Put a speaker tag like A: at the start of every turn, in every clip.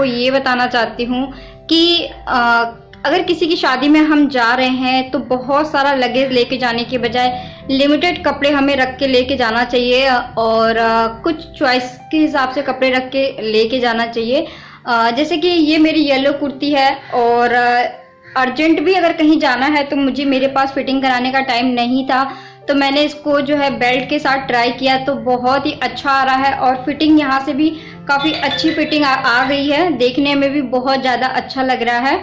A: आपको ये बताना चाहती हूँ कि अगर किसी की शादी में हम जा रहे हैं तो बहुत सारा लगेज लेके जाने के बजाय लिमिटेड कपड़े हमें रख के लेके जाना चाहिए और कुछ चॉइस के हिसाब से कपड़े रख के लेके जाना चाहिए। जैसे कि ये मेरी येलो कुर्ती है और अर्जेंट भी अगर कहीं जाना है तो मेरे पास फिटिंग कराने का टाइम नहीं था, तो मैंने इसको जो है बेल्ट के साथ ट्राई किया तो बहुत ही अच्छा आ रहा है और फिटिंग यहाँ से भी काफ़ी अच्छी फिटिंग आ गई है, देखने में भी बहुत ज़्यादा अच्छा लग रहा है।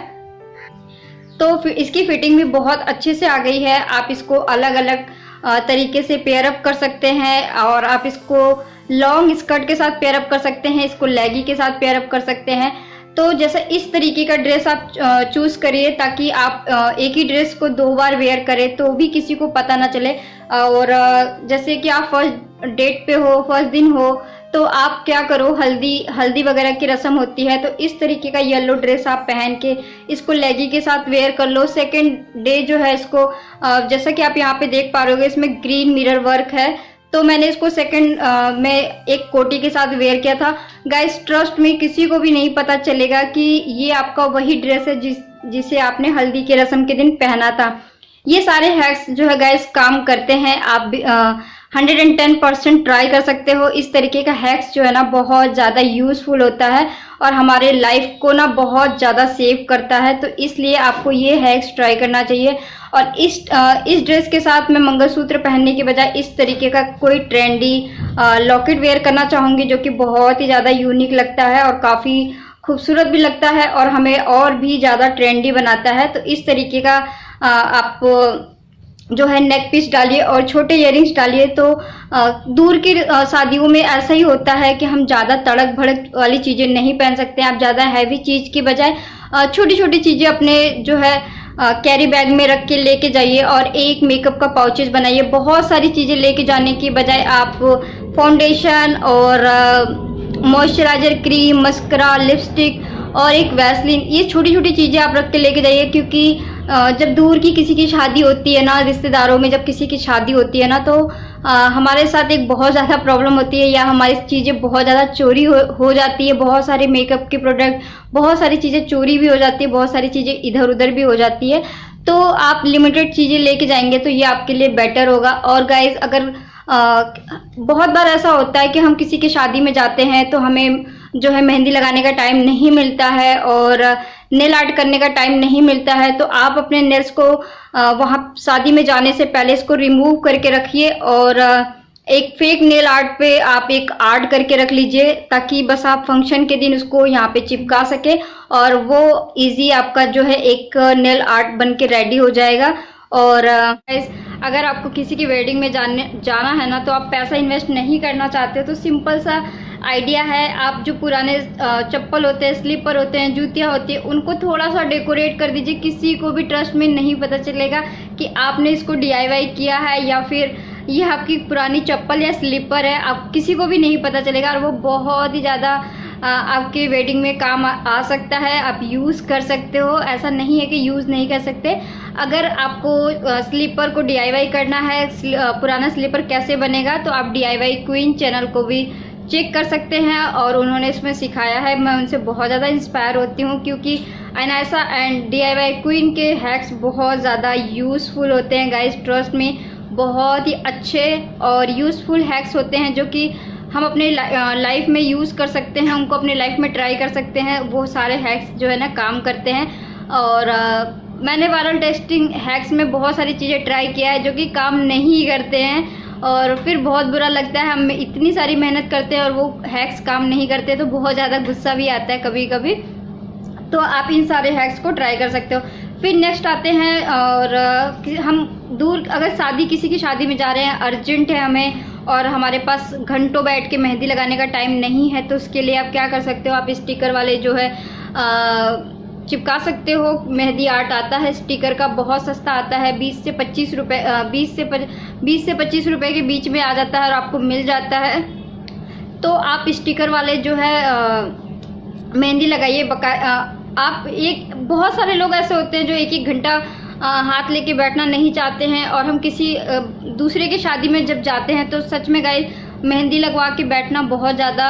A: तो इसकी फिटिंग भी बहुत अच्छे से आ गई है। आप इसको अलग अलग तरीके से पेयर अप कर सकते हैं और आप इसको लॉन्ग स्कर्ट के साथ पेयर अप कर सकते हैं, इसको लेगी के साथ पेयर अप कर सकते हैं। तो जैसे इस तरीके का ड्रेस आप चूज करिए ताकि आप एक ही ड्रेस को 2 बार वेयर करें तो भी किसी को पता ना चले। और जैसे कि आप फर्स्ट डेट पे हो, फर्स्ट दिन हो, तो आप क्या करो, हल्दी वगैरह की रस्म होती है तो इस तरीके का येलो ड्रेस आप पहन के इसको लेगी के साथ वेयर कर लो। सेकेंड डे जो है इसको जैसा कि आप यहाँ पे देख पा रहे होगे इसमें ग्रीन मिरर वर्क है, तो मैंने इसको सेकंड में एक कोटी के साथ वेयर किया था। गाइस ट्रस्ट में किसी को भी नहीं पता चलेगा कि ये आपका वही ड्रेस है जिसे आपने हल्दी की रस्म के दिन पहना था। ये सारे हैक्स जो है गाइस काम करते हैं, आप 110% ट्राई कर सकते हो। इस तरीके का हैक्स जो है ना बहुत ज़्यादा यूजफुल होता है और हमारे लाइफ को ना बहुत ज़्यादा सेव करता है, तो इसलिए आपको ये हैक्स ट्राई करना चाहिए। और इस ड्रेस के साथ मैं मंगलसूत्र पहनने के बजाय इस तरीके का कोई ट्रेंडी लॉकेट वेयर करना चाहूँगी जो कि बहुत ही ज़्यादा यूनिक लगता है और काफ़ी खूबसूरत भी लगता है और हमें और भी ज़्यादा ट्रेंडी बनाता है। तो इस तरीके का आप जो है नेक पीस डालिए और छोटे इयररिंग्स डालिए। तो दूर की शादियों में ऐसा ही होता है कि हम ज़्यादा तड़क भड़क वाली चीज़ें नहीं पहन सकते हैं। आप ज़्यादा हैवी चीज़ की बजाय छोटी छोटी चीज़ें अपने जो है कैरी बैग में रख के लेके जाइए और एक मेकअप का पाउचेस बनाइए। बहुत सारी चीज़ें लेके जाने की बजाय आप फाउंडेशन और मॉइस्चराइजर, क्रीम, मस्करा, लिपस्टिक और एक वैसलीन, ये छोटी छोटी चीज़ें आप रख के लेके जाइए। क्योंकि जब दूर की किसी की शादी होती है ना, रिश्तेदारों में जब किसी की शादी होती है ना, तो हमारे साथ एक बहुत ज़्यादा प्रॉब्लम होती है या हमारी चीज़ें बहुत ज़्यादा चोरी हो जाती है। बहुत सारे मेकअप के प्रोडक्ट, बहुत सारी चीज़ें चोरी भी हो जाती है, बहुत सारी चीज़ें इधर उधर भी हो जाती है। तो आप लिमिटेड चीज़ें लेके जाएंगे तो ये आपके लिए बेटर होगा। और गाइज अगर बहुत बार ऐसा होता है कि हम किसी की शादी में जाते हैं तो हमें जो है मेहंदी लगाने का टाइम नहीं मिलता है और नेल आर्ट करने का टाइम नहीं मिलता है, तो आप अपने नेल्स को वहाँ शादी में जाने से पहले इसको रिमूव करके रखिए और एक फेक नेल आर्ट पे आप एक आर्ट करके रख लीजिए ताकि बस आप फंक्शन के दिन उसको यहाँ पे चिपका सके और वो इजी आपका जो है एक नेल आर्ट बन के रेडी हो जाएगा। और अगर आपको किसी की वेडिंग में जाना है ना, तो आप पैसा इन्वेस्ट नहीं करना चाहते हो तो सिंपल सा आइडिया है, आप जो पुराने चप्पल होते हैं, स्लीपर होते हैं, जूतियाँ होती है, उनको थोड़ा सा डेकोरेट कर दीजिए। किसी को भी ट्रस्ट में नहीं पता चलेगा कि आपने इसको DIY किया है या फिर ये आपकी पुरानी चप्पल या स्लीपर है, आप किसी को भी नहीं पता चलेगा और वो बहुत ही ज़्यादा आपके वेडिंग में काम आ सकता है। आप यूज़ कर सकते हो, ऐसा नहीं है कि यूज़ नहीं कर सकते। अगर आपको स्लीपर को DIY करना है, पुराना स्लीपर कैसे बनेगा, तो आप DIY क्वीन चैनल को भी चेक कर सकते हैं और उन्होंने इसमें सिखाया है। मैं उनसे बहुत ज़्यादा इंस्पायर होती हूँ क्योंकि अनायसा एंड DIY क्वीन के हैक्स बहुत ज़्यादा यूज़फुल होते हैं गाइस। ट्रस्ट में बहुत ही अच्छे और यूज़फुल हैक्स होते हैं जो कि हम अपने लाइफ में यूज़ कर सकते हैं, उनको अपने लाइफ में ट्राई कर सकते हैं। वो सारे हैक्स जो है ना काम करते हैं। और मैंने वायरल टेस्टिंग हैक्स में बहुत सारी चीज़ें ट्राई किया है जो कि काम नहीं करते हैं और फिर बहुत बुरा लगता है। हम इतनी सारी मेहनत करते हैं और वो हैक्स काम नहीं करते तो बहुत ज़्यादा गुस्सा भी आता है कभी कभी। तो आप इन सारे हैक्स को ट्राई कर सकते हो। फिर नेक्स्ट आते हैं और हम दूर अगर किसी की शादी में जा रहे हैं, अर्जेंट है हमें और हमारे पास घंटों बैठ के मेहंदी लगाने का टाइम नहीं है, तो उसके लिए आप क्या कर सकते हो, आप स्टिकर वाले जो है चिपका सकते हो। मेहंदी आर्ट आता है स्टिकर का, बहुत सस्ता आता है, 20 से 25 रुपये 20 से 25 रुपये के बीच में आ जाता है और आपको मिल जाता है। तो आप स्टिकर वाले जो है मेहंदी लगाइए। आप बहुत सारे लोग ऐसे होते हैं जो एक एक घंटा हाथ लेके बैठना नहीं चाहते हैं और हम किसी दूसरे की शादी में जब जाते हैं तो सच में गाइस मेहंदी लगवा के बैठना बहुत ज़्यादा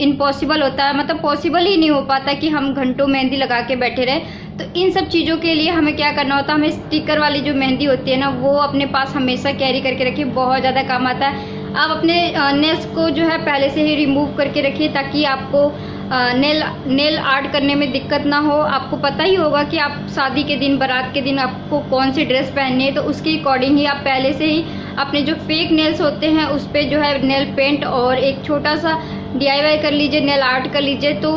A: इम्पॉसिबल होता है, मतलब पॉसिबल ही नहीं हो पाता कि हम घंटों मेहंदी लगा के बैठे रहें। तो इन सब चीज़ों के लिए हमें क्या करना होता है, हमें स्टिकर वाली जो मेहंदी होती है ना, वो अपने पास हमेशा कैरी करके रखिए, बहुत ज़्यादा काम आता है। आप अपने नेल्स को जो है पहले से ही रिमूव करके रखिए, ताकि आपको नेल आर्ट करने में दिक्कत ना हो। आपको पता ही होगा कि आप शादी के दिन, बारात के दिन आपको कौन सी ड्रेस पहननी है, तो उसके अकॉर्डिंग ही आप पहले से ही अपने जो फेक नेल्स होते हैं उस पर जो है नेल पेंट और एक छोटा सा DIY कर लीजिए, नेल आर्ट कर लीजिए। तो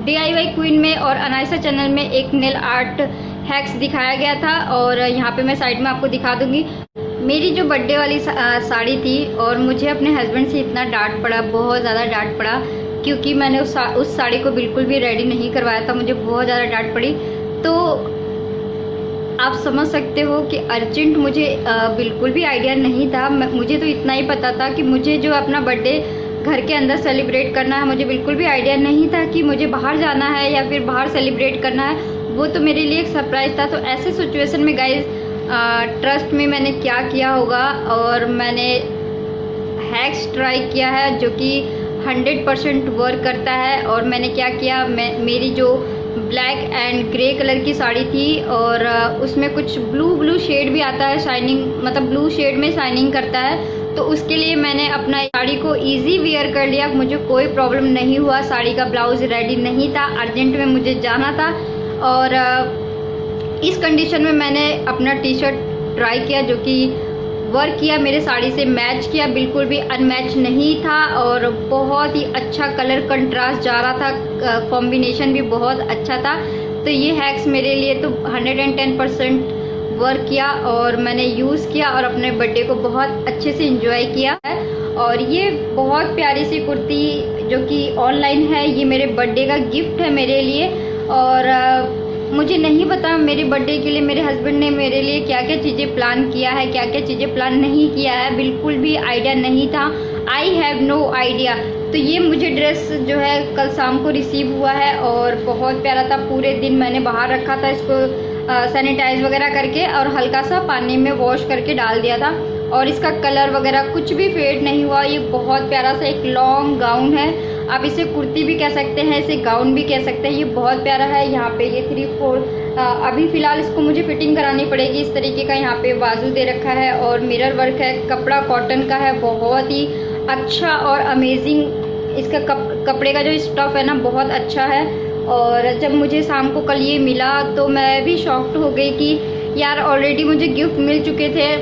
A: DIY क्वीन में और अनायसा चैनल में एक नेल आर्ट हैक्स दिखाया गया था, और यहाँ पे मैं साइड में आपको दिखा दूँगी। मेरी जो बर्थडे वाली साड़ी थी, और मुझे अपने हस्बैंड से इतना डांट पड़ा, बहुत ज़्यादा डांट पड़ा, क्योंकि मैंने उस साड़ी को बिल्कुल भी रेडी नहीं करवाया था। मुझे बहुत ज़्यादा डांट पड़ी। तो आप समझ सकते हो कि अर्जेंट मुझे बिल्कुल भी आइडिया नहीं था। मुझे तो इतना ही पता था कि मुझे जो अपना बर्थडे घर के अंदर सेलिब्रेट करना है, मुझे बिल्कुल भी आइडिया नहीं था कि मुझे बाहर जाना है या फिर बाहर सेलिब्रेट करना है। वो तो मेरे लिए एक सरप्राइज़ था। तो ऐसे सिचुएशन में गाइज, ट्रस्ट में मैंने क्या किया होगा, और मैंने हैक्स ट्राई किया है जो कि 100% वर्क करता है। और मैंने क्या किया, मेरी जो ब्लैक एंड ग्रे कलर की साड़ी थी, और उसमें कुछ ब्लू शेड भी आता है, शाइनिंग, मतलब ब्लू शेड में शाइनिंग करता है। तो उसके लिए मैंने अपना साड़ी को इजी वेयर कर लिया, मुझे कोई प्रॉब्लम नहीं हुआ। साड़ी का ब्लाउज रेडी नहीं था, अर्जेंट में मुझे जाना था, और इस कंडीशन में मैंने अपना टी-शर्ट ट्राई किया जो कि वर्क किया, मेरे साड़ी से मैच किया, बिल्कुल भी अनमैच नहीं था, और बहुत ही अच्छा कलर कंट्रास्ट जा रहा था, कॉम्बिनेशन भी बहुत अच्छा था। तो ये हैक्स मेरे लिए तो 110% वर्क किया, और मैंने यूज़ किया, और अपने बर्थडे को बहुत अच्छे से एंजॉय किया है। और ये बहुत प्यारी सी कुर्ती जो कि ऑनलाइन है, ये मेरे बर्थडे का गिफ्ट है मेरे लिए। और मुझे नहीं पता मेरे बर्थडे के लिए मेरे हस्बैंड ने मेरे लिए क्या क्या चीज़ें प्लान किया है, क्या क्या चीज़ें प्लान नहीं किया है, बिल्कुल भी आइडिया नहीं था। I have no idea. तो ये मुझे ड्रेस जो है कल शाम को रिसीव हुआ है, और बहुत प्यारा था। पूरे दिन मैंने बाहर रखा था इसको सैनिटाइज वगैरह करके, और हल्का सा पानी में वॉश करके डाल दिया था, और इसका कलर वगैरह कुछ भी फेड नहीं हुआ। ये बहुत प्यारा सा एक लॉन्ग गाउन है, आप इसे कुर्ती भी कह सकते हैं, इसे गाउन भी कह सकते हैं। ये बहुत प्यारा है। यहाँ पे ये 3/4 अभी फ़िलहाल इसको मुझे फिटिंग करानी पड़ेगी। इस तरीके का यहाँ पे बाजू दे रखा है, और मिरर वर्क है, कपड़ा कॉटन का है, बहुत ही अच्छा और अमेजिंग। इसका कपड़े का जो स्टफ़ है ना, बहुत अच्छा है। और जब मुझे शाम को कल ये मिला तो मैं भी शॉक्ड हो गई कि यार ऑलरेडी मुझे गिफ्ट मिल चुके थे,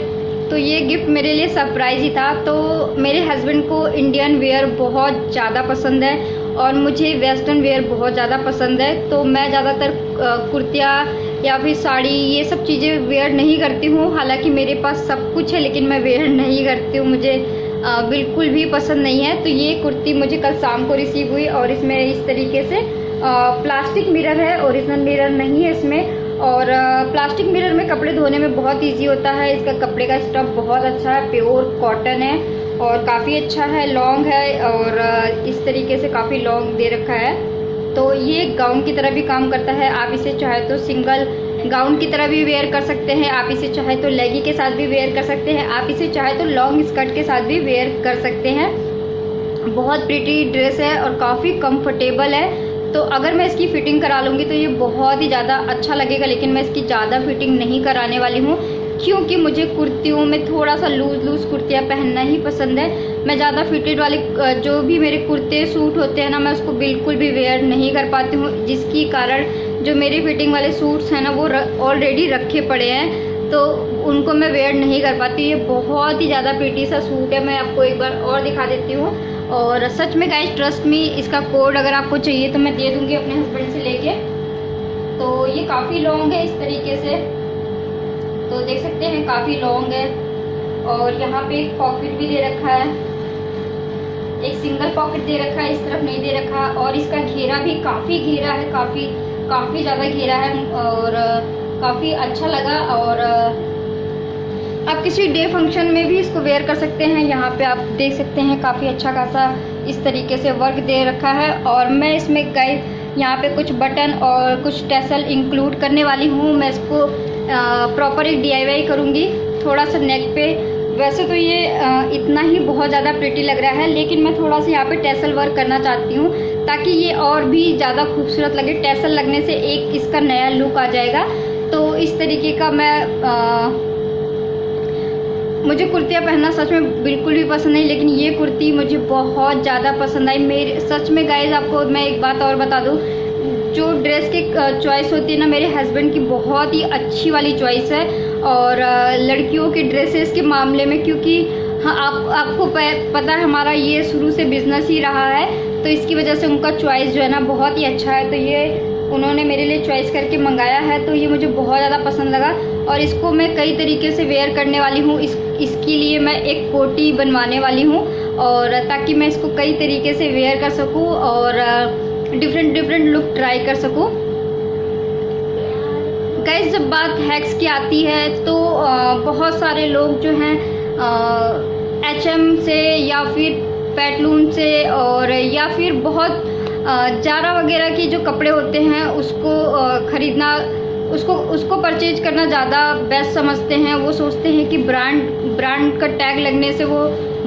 A: तो ये गिफ्ट मेरे लिए सरप्राइज़ ही था। तो मेरे हस्बैंड को इंडियन वेयर बहुत ज़्यादा पसंद है, और मुझे वेस्टर्न वेयर बहुत ज़्यादा पसंद है। तो मैं ज़्यादातर कुर्तियाँ या फिर साड़ी ये सब चीज़ें वेयर नहीं करती हूँ। हालांकि मेरे पास सब कुछ है, लेकिन मैं वेयर नहीं करती हूँ, मुझे बिल्कुल भी पसंद नहीं है। तो ये कुर्ती मुझे कल शाम को रिसीव हुई, और इसमें इस तरीके से प्लास्टिक मिरर है, ओरिजिनल मिरर नहीं है इसमें। और प्लास्टिक मिरर में कपड़े धोने में बहुत इजी होता है। इसका कपड़े का स्टफ बहुत अच्छा है, प्योर कॉटन है, और काफ़ी अच्छा है, लॉन्ग है, और इस तरीके से काफ़ी लॉन्ग दे रखा है। तो ये गाउन की तरह भी काम करता है। आप इसे चाहे तो सिंगल गाउन की तरह भी वेयर कर सकते हैं, आप इसे चाहे तो लेगी के साथ भी वेयर कर सकते हैं, आप इसे चाहे तो लॉन्ग स्कर्ट के साथ भी वेयर कर सकते हैं। बहुत प्रिटी ड्रेस है और काफ़ी कंफर्टेबल है। तो अगर मैं इसकी फ़िटिंग करा लूँगी तो ये बहुत ही ज़्यादा अच्छा लगेगा, लेकिन मैं इसकी ज़्यादा फ़िटिंग नहीं कराने वाली हूँ, क्योंकि मुझे कुर्तियों में थोड़ा सा लूज़ कुर्तियाँ पहनना ही पसंद है। मैं ज़्यादा फिटेड वाले जो भी मेरे कुर्ते सूट होते हैं ना, मैं उसको बिल्कुल भी वेयर नहीं कर पाती हूँ, जिसकी कारण जो मेरे फिटिंग वाले सूट्स हैं ना, वो ऑलरेडी रखे पड़े हैं, तो उनको मैं वेयर नहीं कर पाती। ये बहुत ही ज़्यादा प्रिटी सा सूट है। मैं आपको एक बार और दिखा देती हूँ। और सच में गाइस, ट्रस्ट मी, इसका कोड अगर आपको चाहिए तो मैं दे दूँगी अपने हस्बैंड से लेके। तो ये काफ़ी लॉन्ग है इस तरीके से, तो देख सकते हैं काफ़ी लॉन्ग है। और यहाँ पे एक पॉकेट भी दे रखा है, एक सिंगल पॉकेट दे रखा है, इस तरफ नहीं दे रखा। और इसका घेरा भी काफ़ी घेरा है, काफ़ी ज़्यादा घेरा है, और काफ़ी अच्छा लगा। और आप किसी डे फंक्शन में भी इसको वेयर कर सकते हैं। यहाँ पे आप देख सकते हैं काफ़ी अच्छा खासा इस तरीके से वर्क दे रखा है। और मैं इसमें गाइस यहाँ पे कुछ बटन और कुछ टैसल इंक्लूड करने वाली हूँ। मैं इसको प्रॉपर एक DIY करूँगी। थोड़ा सा नेक पे वैसे तो ये इतना ही बहुत ज़्यादा प्रिटी लग रहा है, लेकिन मैं थोड़ा सा यहाँ पे टैसल वर्क करना चाहती हूँ ताकि ये और भी ज़्यादा खूबसूरत लगे। टैसल लगने से एक इसका नया लुक आ जाएगा। तो इस तरीके का मुझे कुर्तियाँ पहनना सच में बिल्कुल भी पसंद नहीं, लेकिन ये कुर्ती मुझे बहुत ज़्यादा पसंद आई। मेरे सच में गाइस, आपको मैं एक बात और बता दूँ, जो ड्रेस की चॉइस होती है ना, मेरे हस्बैंड की बहुत ही अच्छी वाली चॉइस है। और लड़कियों के ड्रेसेस के मामले में, क्योंकि हाँ आपको पता है हमारा ये शुरू से बिज़नेस ही रहा है, तो इसकी वजह से उनका चॉइस जो है ना बहुत ही अच्छा है। तो ये उन्होंने मेरे लिए चॉइस करके मंगाया है, तो ये मुझे बहुत ज़्यादा पसंद लगा। और इसको मैं कई तरीके से वेयर करने वाली हूँ। इसके लिए मैं एक कोटी बनवाने वाली हूँ, और ताकि मैं इसको कई तरीके से वेयर कर सकूँ और डिफरेंट लुक ट्राई कर सकूँ। गाइस, जब बात हैक्स की आती है तो बहुत सारे लोग जो हैं H&M से या फिर पैटलून से और या फिर बहुत जारा वगैरह के जो कपड़े होते हैं उसको ख़रीदना, उसको परचेज करना ज़्यादा बेस्ट समझते हैं। वो सोचते हैं कि ब्रांड का टैग लगने से वो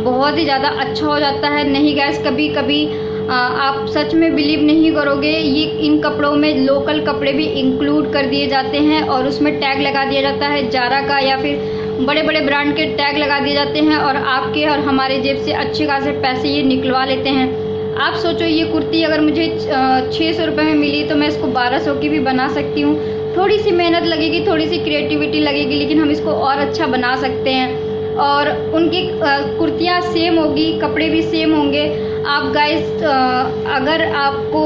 A: बहुत ही ज़्यादा अच्छा हो जाता है। नहीं गाइस, कभी कभी आप सच में बिलीव नहीं करोगे, ये इन कपड़ों में लोकल कपड़े भी इंक्लूड कर दिए जाते हैं और उसमें टैग लगा दिया जाता है जारा का, या फिर बड़े बड़े ब्रांड के टैग लगा दिए जाते हैं, और आपके और हमारे जेब से अच्छे खासे पैसे ये निकलवा लेते हैं। आप सोचो, ये कुर्ती अगर मुझे 600 रुपये में मिली तो मैं इसको 1200 की भी बना सकती हूँ। थोड़ी सी मेहनत लगेगी, थोड़ी सी क्रिएटिविटी लगेगी, लेकिन हम इसको और अच्छा बना सकते हैं। और उनकी कुर्तियाँ सेम होगी, कपड़े भी सेम होंगे। आप गाइस, अगर आपको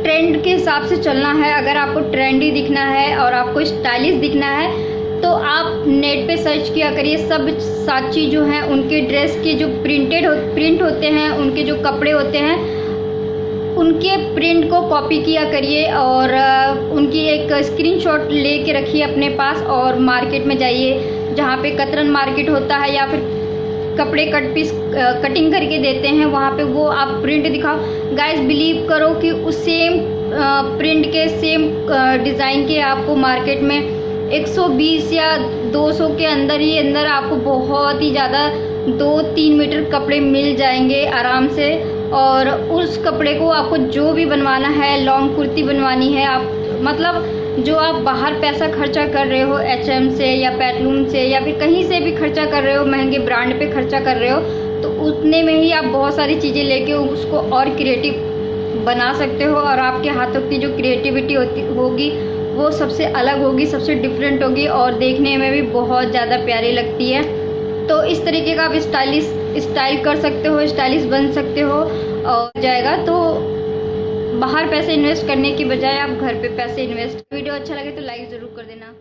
A: ट्रेंड के हिसाब से चलना है, अगर आपको ट्रेंडी दिखना है और आपको स्टाइलिश दिखना है, तो आप नेट पे सर्च किया करिए। सब साची जो हैं उनके ड्रेस के जो प्रिंट होते हैं, उनके जो कपड़े होते हैं, उनके प्रिंट को कॉपी किया करिए और उनकी एक स्क्रीनशॉट लेके रखिए अपने पास, और मार्केट में जाइए जहाँ पे कतरन मार्केट होता है या फिर कपड़े कटिंग करके देते हैं, वहाँ पे वो आप प्रिंट दिखाओ। गाइस, बिलीव करो कि उस सेम प्रिंट के सेम डिज़ाइन के आपको मार्केट में 120 या 200 के अंदर आपको बहुत ही ज़्यादा 2-3 मीटर कपड़े मिल जाएंगे आराम से। और उस कपड़े को आपको जो भी बनवाना है, लॉन्ग कुर्ती बनवानी है, आप मतलब जो आप बाहर पैसा खर्चा कर रहे हो H&M से या पैटलून से या फिर कहीं से भी खर्चा कर रहे हो, महंगे ब्रांड पे खर्चा कर रहे हो, तो उतने में ही आप बहुत सारी चीज़ें लेके उसको और क्रिएटिव बना सकते हो। और आपके हाथों की जो क्रिएटिविटी होगी वो सबसे अलग होगी, सबसे डिफरेंट होगी और देखने में भी बहुत ज़्यादा प्यारी लगती है। तो इस तरीके का आप स्टाइल कर सकते हो, स्टाइलिश बन सकते हो और जाएगा। तो बाहर पैसे इन्वेस्ट करने की बजाय आप घर पे पैसे इन्वेस्ट। वीडियो अच्छा लगे तो लाइक ज़रूर कर देना।